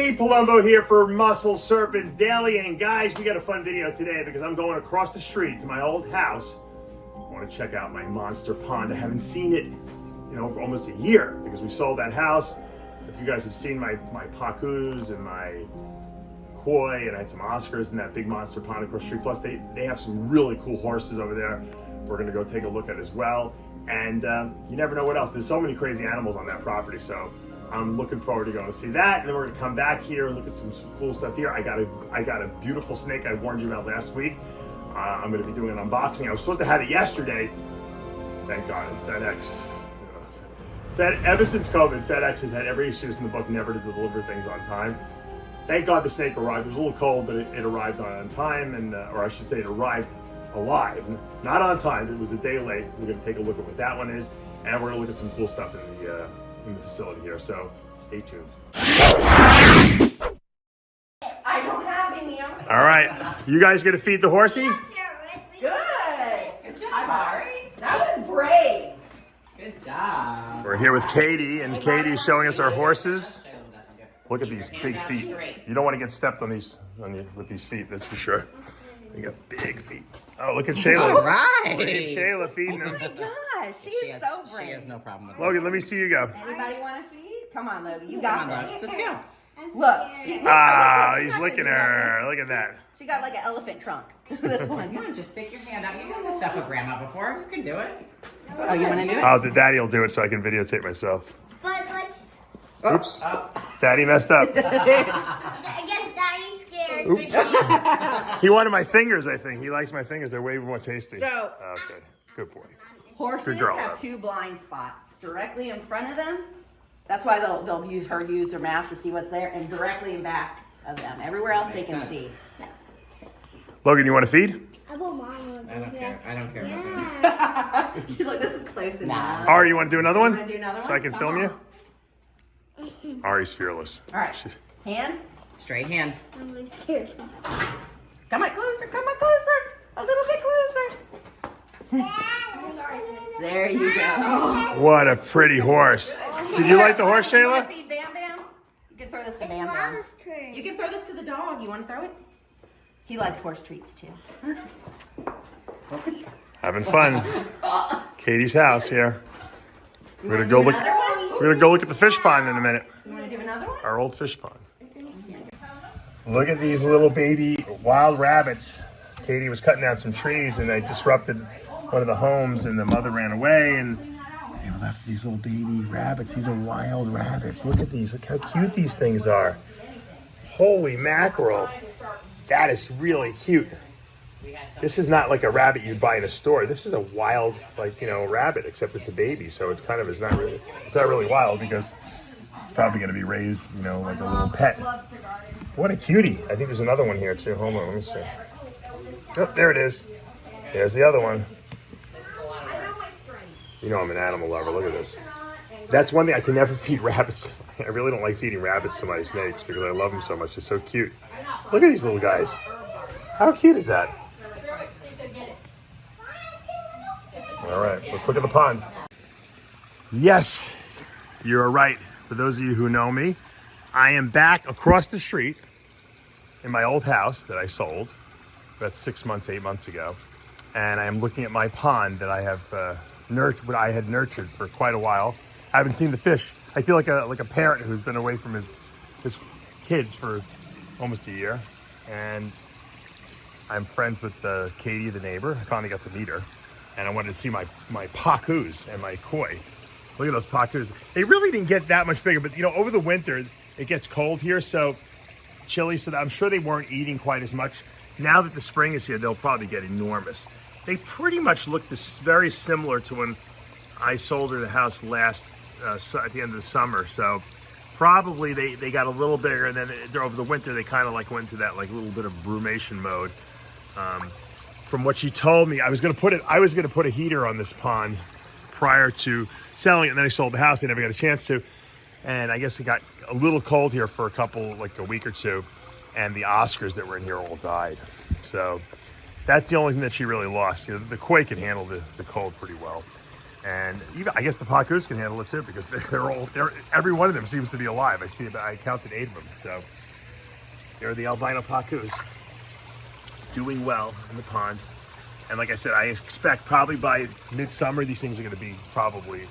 Steve Palumbo here for Muscle Serpents Daily, and guys, we got a fun video today because I'm going across the street to my old house. I want to check out my monster pond. I haven't seen it, for almost a year because we sold that house. If you guys have seen my Pacus and my koi, and I had some Oscars in that big monster pond across the street. Plus, they have some really cool horses over there. We're gonna go take a look at as well. And you never know what else. There's so many crazy animals on that property, so I'm looking forward to going to see that. And then we're gonna come back here and look at some cool stuff here. I got a beautiful snake I warned you about last week. I'm gonna be doing an unboxing. I was supposed to have it yesterday. Thank God, FedEx. Ever since COVID, FedEx has had every excuse in the book never to deliver things on time. Thank God the snake arrived. It was a little cold, but it arrived on time, and or I should say it arrived alive, not on time. It was a day late. We're gonna take a look at what that one is, and we're gonna look at some cool stuff in the facility here. So stay tuned. I don't have any. All right, you guys gonna feed the horsey? Good. Good job, Ari. That was brave. Good job. We're here with Katie, and Katie's showing us our horses. Look at these big feet. You don't want to get stepped on with these feet, that's for sure. You got big feet. Oh, look at Shayla. All right. Look at Shayla feeding them. Oh my gosh, she is so brave. She has no problem with it. Logan, let me see you go. Anybody want to feed? Come on, Logan. You got this. Let's go. Look. He's licking her. Look at that. She got like an elephant trunk. This one. Come on, just stick your hand out. You've done this stuff with Grandma before. You can do it. Oh, you want to do it? Oh, Daddy will do it so I can videotape myself. But let's. Oops. Daddy messed up. I guess Daddy's scared. Oops. He wanted my fingers, I think. He likes my fingers. They're way more tasty. So, okay. Good boy. horses Good girl, have two blind spots directly in front of them. That's why they'll use their mouth to see what's there, and directly in back of them. Everywhere else they can see. Logan, you want to feed? I want mom. I don't care. I don't care. Yeah. She's like, this is close enough. Ari, you want to do another one? Want to do another So one? I can film you? Ari's fearless. All right. Hand. Straight hand. I'm really scared. Come on closer. Come on closer. A little bit closer. There you go. What a pretty horse. Did you like the horse, You want Shayla? to feed Bam Bam? You can throw this to Bam Bam. You can throw this to the dog. You want to throw it? He likes horse treats too. Having fun. Katie's house here. You We're wanna gonna go do look. another one? We're gonna go look at the fish pond in a minute. You want to do another one? Our old fish pond. Look at these little baby wild rabbits. Katie was cutting down some trees and I disrupted one of the homes and the mother ran away and they left these little baby rabbits. These are wild rabbits. Look at these. Look how cute these things are. Holy mackerel. That is really cute. This is not like a rabbit you'd buy in a store. This is a wild, rabbit, except it's a baby. So it kind of is not really, it's not really wild because it's probably going to be raised, like a little pet. What a cutie. I think there's another one here too. Hold on, let me see. Oh, there it is. There's the other one. I'm an animal lover. Look at this. That's one thing. I can never feed rabbits. I really don't like feeding rabbits to my snakes because I love them so much. They're so cute. Look at these little guys. How cute is that? All right, let's look at the pond. Yes, you're right. For those of you who know me, I am back across the street in my old house that I sold about 6 months, 8 months ago. And I am looking at my pond that I have nurtured for quite a while. I haven't seen the fish. I feel like a parent who's been away from his kids for almost a year. And I'm friends with Katie, the neighbor. I finally got to meet her. And I wanted to see my Pacus and my koi. Look at those Pacus. They really didn't get that much bigger, but over the winter, it gets cold here, so chilly, so I'm sure they weren't eating quite as much. Now that the spring is here, they'll probably get enormous. They pretty much look very similar to when I sold her the house last, at the end of the summer. So probably they got a little bigger, and then over the winter, they kind of went into that little bit of brumation mode. From what she told me, I was gonna put a heater on this pond prior to selling it, and then I sold the house. I never got a chance to, and I guess it got a little cold here for a week or two, and the Oscars that were in here all died. So that's the only thing that she really lost. The koi can handle the cold pretty well, and even I guess the Pacus can handle it too because every one of them seems to be alive. I counted 8 of them. So There are the Albino Pacus doing well in the pond. And like I said, I expect probably by midsummer, these things are going to be probably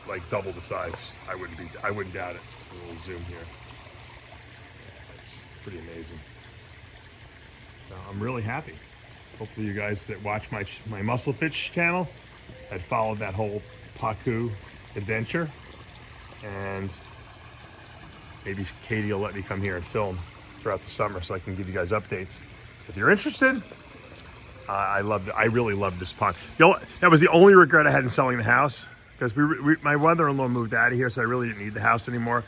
like double the size. I wouldn't doubt it. So we'll zoom here. It's pretty amazing. So I'm really happy. Hopefully you guys that watch my Muscle Fish channel had followed that whole Pacu adventure. And maybe Katie will let me come here and film throughout the summer so I can give you guys updates. If you're interested, I really loved this pond. That was the only regret I had in selling the house, because my mother-in-law moved out of here, so I really didn't need the house anymore.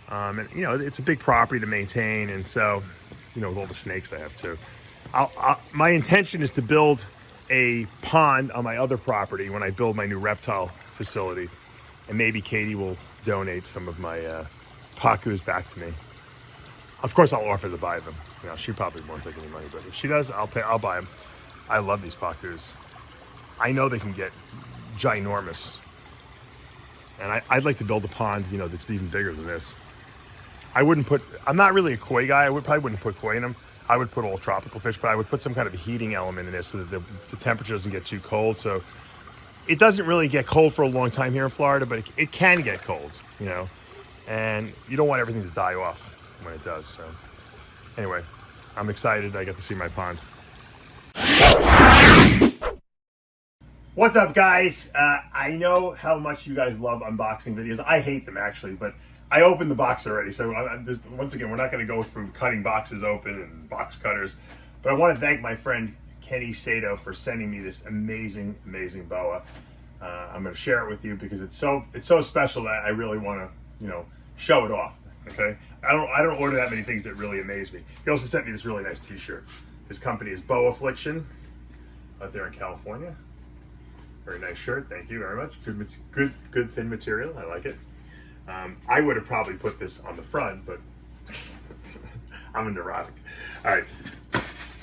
And you know, it's a big property to maintain, and so, you know, with all the snakes I have too. My intention is to build a pond on my other property when I build my new reptile facility, and maybe Katie will donate some of my Pacus back to me. Of course, I'll offer to buy them. You know, she probably won't take any money, but if she does, I'll buy them. I love these Pacus. I know they can get ginormous. And I'd like to build a pond, you know, that's even bigger than this. I'm not really a koi guy. I probably wouldn't put koi in them. I would put all tropical fish, but I would put some kind of a heating element in this so that the temperature doesn't get too cold. So it doesn't really get cold for a long time here in Florida, but it can get cold, you know, and you don't want everything to die off when it does. So anyway, I'm excited. I got to see my pond. What's up, guys? I know how much you guys love unboxing videos. I hate them, actually, but I opened the box already. So once again, we're not going to go through cutting boxes open and box cutters, but I want to thank my friend Kenny Sato for sending me this amazing, amazing boa. I'm going to share it with you because it's so special that I really want to, you know, show it off. Okay, I don't order that many things that really amaze me. He also sent me this really nice T-shirt. His company is Boa Affliction out there in California. Very nice shirt. Thank you very much. Good thin material. I like it. I would have probably put this on the front, but I'm a neurotic. All right,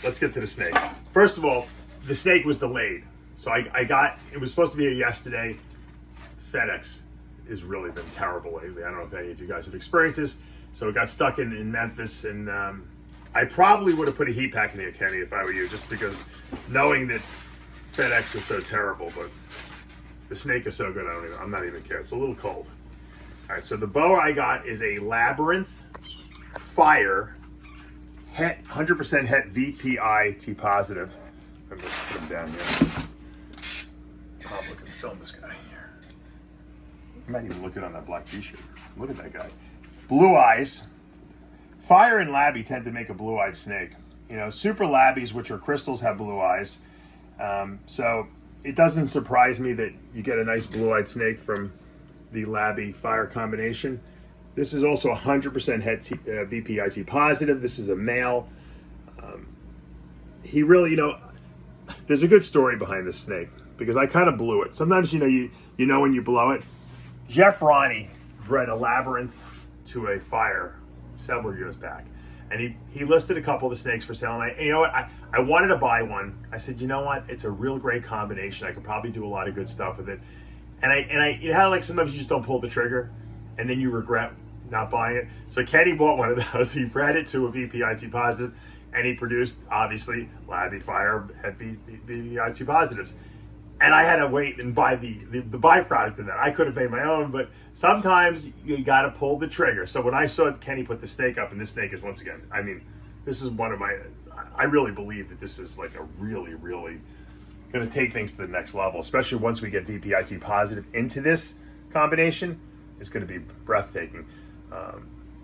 let's get to the snake. First of all, the snake was delayed. So it was supposed to be here yesterday. FedEx has really been terrible lately. I don't know if any of you guys have experienced this. So it got stuck in Memphis, and I probably would have put a heat pack in here, Kenny, if I were you, just because knowing that FedEx is so terrible, but the snake is so good, I'm not even care. It's a little cold. All right, so the boa I got is a Labyrinth Fire Het 100% Het VPI T positive. I'm gonna put him down here. I'll look and film this guy here. I might even look it on that black T-shirt. Look at that guy. Blue eyes. Fire and Labby tend to make a blue-eyed snake. You know, super Labbies, which are crystals, have blue eyes. So it doesn't surprise me that you get a nice blue-eyed snake from the Labby Fire combination. This is also 100% Het VPIT positive. This is a male. He really, you know, there's a good story behind this snake because I kind of blew it. Sometimes, you know when you blow it. Jeff Ronnie bred a Labyrinth to a Fire several years back. And he listed a couple of the snakes for sale, and you know what? I wanted to buy one. I said, you know what? It's a real great combination. I could probably do a lot of good stuff with it. And I you know how like sometimes you just don't pull the trigger, and then you regret not buying it. So Kenny bought one of those. He bred it to a VPIT positive, and he produced obviously Labby Fire had VPIT positives. And I had to wait and buy the byproduct of that. I could have made my own, but sometimes you got to pull the trigger. So when I saw Kenny put the snake up, and this snake is, once again, I mean, this is one of my, I really believe that this is like a really, really going to take things to the next level, especially once we get VPIT positive into this combination. It's going to be breathtaking.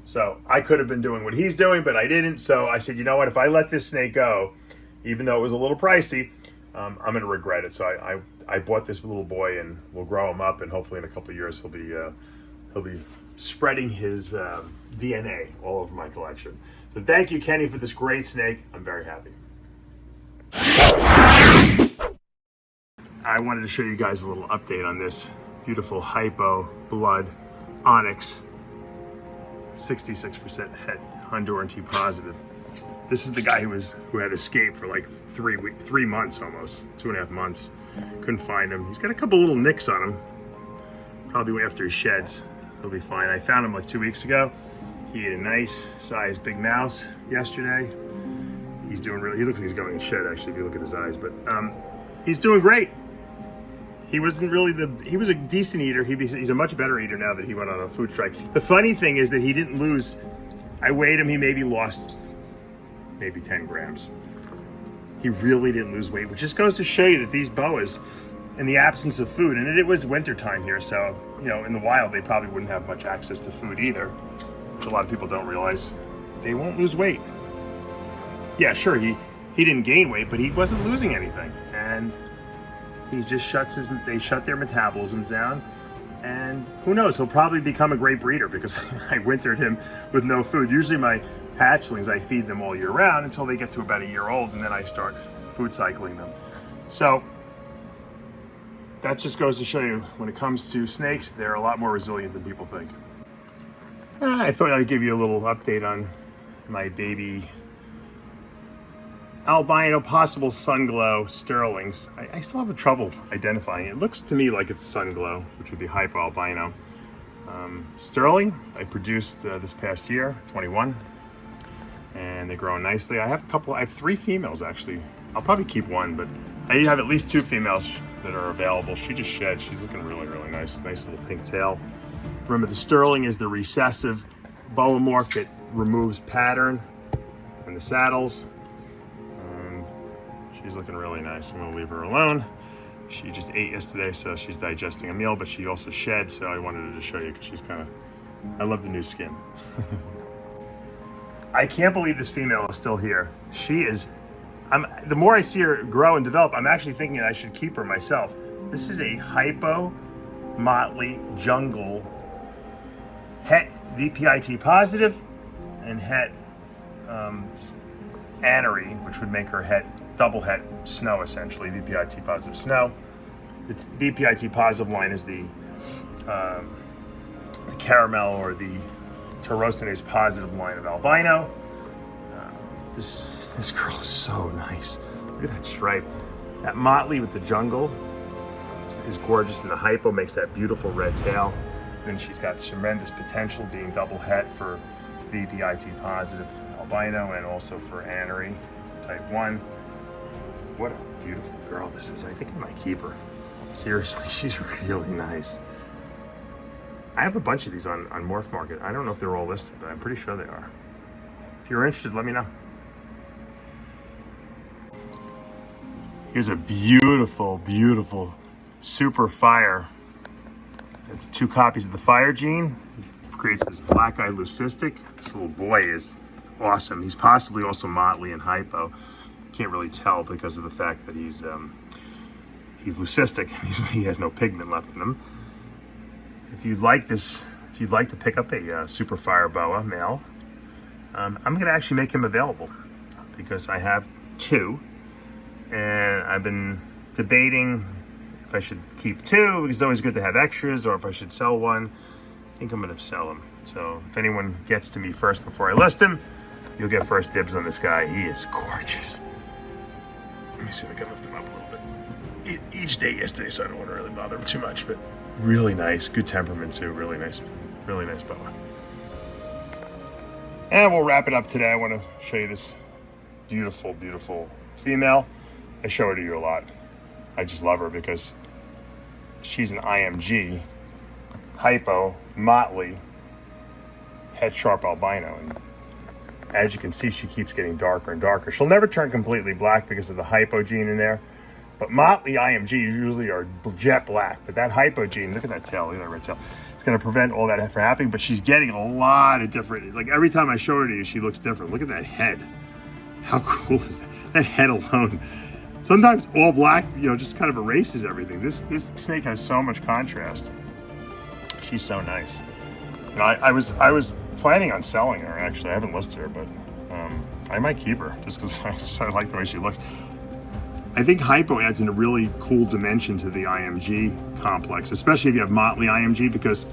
So I could have been doing what he's doing, but I didn't. So I said, you know what, if I let this snake go, even though it was a little pricey, I'm going to regret it. So I bought this little boy, and we'll grow him up, and hopefully in a couple of years he'll be spreading his DNA all over my collection. So thank you, Kenny, for this great snake. I'm very happy. I wanted to show you guys a little update on this beautiful hypo blood onyx 66% Het Honduran T positive. This is the guy who had escaped for like 3 months almost, 2.5 months. Couldn't find him. He's got a couple little nicks on him. Probably after he sheds, he'll be fine. I found him like 2 weeks ago. He ate a nice sized big mouse yesterday. He's doing really, he looks like he's going in shed actually if you look at his eyes, but he's doing great. He wasn't really he was a decent eater. He's a much better eater now that he went on a food strike. The funny thing is that he didn't lose, I weighed him, he maybe lost maybe 10 grams. He really didn't lose weight, which just goes to show you that these boas, in the absence of food, and it was winter time here, so, you know, in the wild, they probably wouldn't have much access to food either, which a lot of people don't realize. They won't lose weight. Yeah, sure, he didn't gain weight, but he wasn't losing anything. And he just they shut their metabolisms down. And who knows, he'll probably become a great breeder because I wintered him with no food. Usually my hatchlings, I feed them all year round until they get to about a year old, and then I start food cycling them. So that just goes to show you, when it comes to snakes, they're a lot more resilient than people think. I thought I'd give you a little update on my baby albino possible sunglow sterlings. I still have trouble identifying it. It looks to me like it's sunglow, which would be hypo-albino. Sterling, I produced this past year, 21, and they're growing nicely. I have 3 females actually. I'll probably keep one, but I have at least 2 females that are available. She just shed. She's looking really, really nice. Nice little pink tail. Remember, the sterling is the recessive boa morph that removes pattern in the saddles. And she's looking really nice. I'm gonna leave her alone. She just ate yesterday, so she's digesting a meal, but she also shed, so I wanted to show you because she's kind of, I love the new skin. I can't believe this female is still here. She is, the more I see her grow and develop, I'm actually thinking I should keep her myself. This is a hypo motley jungle het VPIT positive and het anery, which would make her het double het snow, essentially VPIT positive snow. Its VPIT positive line is the caramel or the tyrosinase positive line of albino. This girl is so nice. Look at that stripe. That motley with the jungle is gorgeous, and the hypo makes that beautiful red tail. Then she's got tremendous potential being double het for VPIT positive albino and also for anery type 1. What a beautiful girl this is. I think I might keep her. Seriously, she's really nice. I have a bunch of these on Morph Market. I don't know if they're all listed, but I'm pretty sure they are. If you're interested, let me know. Here's a beautiful, beautiful super fire. It's 2 copies of the fire gene. It creates this black-eyed leucistic. This little boy is awesome. He's possibly also motley and hypo. Can't really tell because of the fact that he's leucistic. He has no pigment left in him. If you'd like to pick up a super fire boa male, I'm gonna actually make him available because I have 2. And I've been debating if I should keep 2, because it's always good to have extras, or if I should sell one. I think I'm gonna sell him. So if anyone gets to me first before I list him, you'll get first dibs on this guy. He is gorgeous. Let me see if I can lift him up a little bit. Each day yesterday, so I don't want to really bother him too much, but really nice, good temperament too, really nice boa. And we'll wrap it up today. I want to show you this beautiful, beautiful female. I show her to you a lot. I just love her because she's an IMG, hypo, motley, het sharp albino. And as you can see, she keeps getting darker and darker. She'll never turn completely black because of the hypo gene in there. But motley IMGs usually are jet black. But that hypo gene, look at that tail, look at that red tail. It's gonna prevent all that from happening, but she's getting a lot of different, like every time I show her to you, she looks different. Look at that head. How cool is that? That head alone. Sometimes all black, just kind of erases everything. This snake has so much contrast. She's so nice. I was planning on selling her, actually. I haven't listed her, but I might keep her just because I like the way she looks. I think hypo adds in a really cool dimension to the IMG complex, especially if you have motley IMG, because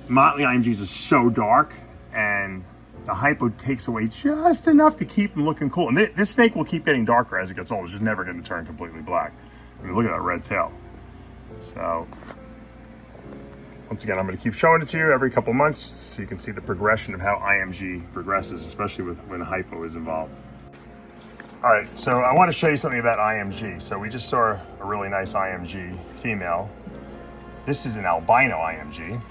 motley IMGs are so dark, and the hypo takes away just enough to keep them looking cool. And this snake will keep getting darker as it gets older. It's just never going to turn completely black. I mean, look at that red tail. So Once again, I'm going to keep showing it to you every couple months so you can see the progression of how IMG progresses, especially when hypo is involved. All right, so I want to show you something about IMG. So we just saw a really nice IMG female. This is an albino IMG.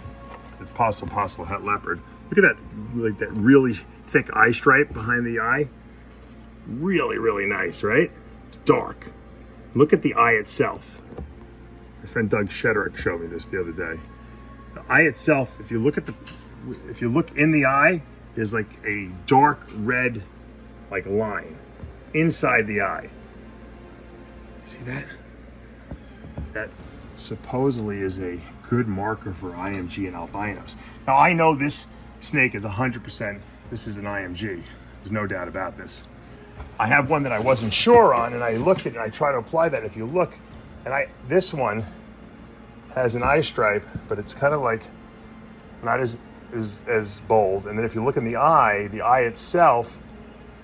It's possible het leopard. Look at that, like that really thick eye stripe behind the eye. Really, really nice, right? It's dark. Look at the eye itself. My friend Doug Shedrick showed me this the other day. The eye itself, if you look in the eye, there's like a dark red like line inside the eye. See that? That supposedly is a good marker for IMG and albinos. Now I know this snake is 100%, this is an IMG. There's no doubt about this. I have one that I wasn't sure on, and I looked at it and I tried to apply that. If you look, and this one has an eye stripe, but it's kind of like not as bold. And then if you look in the eye itself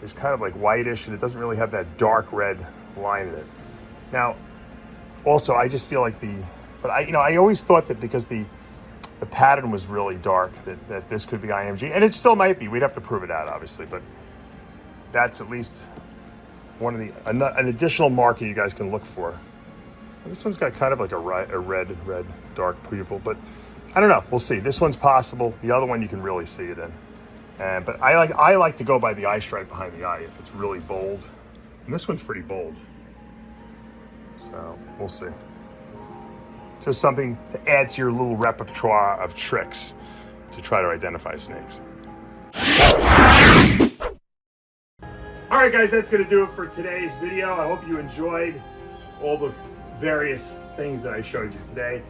is kind of like whitish, and it doesn't really have that dark red line in it. Now, also, I just feel like I always thought that because the pattern was really dark, that this could be IMG, and it still might be. We'd have to prove it out, obviously, but that's at least one of an additional marker you guys can look for. And this one's got kind of like a red dark pupil, but I don't know. We'll see. This one's possible. The other one you can really see it in. But I like to go by the eye stripe behind the eye if it's really bold. And this one's pretty bold. So we'll see. Just something to add to your little repertoire of tricks to try to identify snakes. All right, guys, that's going to do it for today's video. I hope you enjoyed all the various things that I showed you today.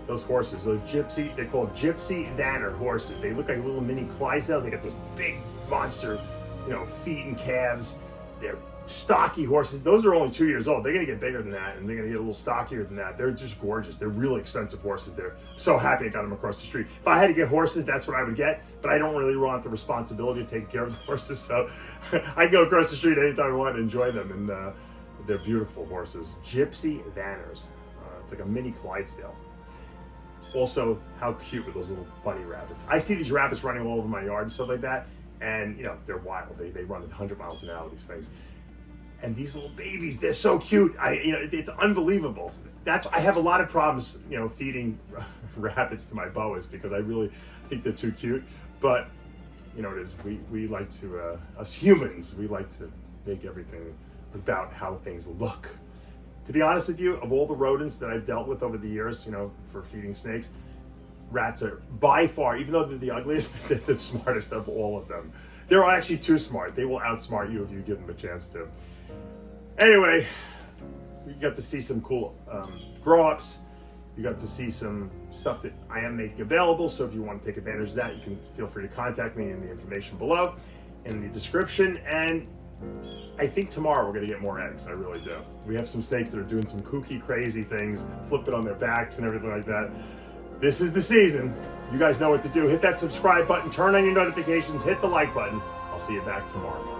Those horses, they're called Gypsy Vanner horses. They look like little mini Clydesdales. They got those big monster, feet and calves. They're stocky horses. Those are only 2 years old. They're gonna get bigger than that, and they're gonna get a little stockier than that. They're just gorgeous. They're really expensive horses. They're so happy I got them across the street. If I had to get horses, that's what I would get, but I don't really want the responsibility of taking care of the horses, so I can go across the street anytime I want and enjoy them, and they're beautiful horses. Gypsy Vanners. It's like a mini Clydesdale. Also, how cute with those little bunny rabbits. I see these rabbits running all over my yard and stuff like that, and they're wild. They run 100 miles an hour, these things. And these little babies, they're so cute. It's unbelievable. I have a lot of problems, feeding rabbits to my boas because I really think they're too cute. But it is. We like to, us humans, we like to make everything about how things look. To be honest with you, of all the rodents that I've dealt with over the years, for feeding snakes, rats are by far, even though they're the ugliest, they're the smartest of all of them. They're actually too smart. They will outsmart you if you give them a chance to. Anyway, you got to see some cool grow-ups. You got to see some stuff that I am making available. So if you want to take advantage of that, you can feel free to contact me in the information below, in the description. And I think tomorrow we're going to get more eggs. I really do. We have some snakes that are doing some kooky, crazy things, flipping on their backs and everything like that. This is the season. You guys know what to do. Hit that subscribe button, turn on your notifications, hit the like button. I'll see you back tomorrow.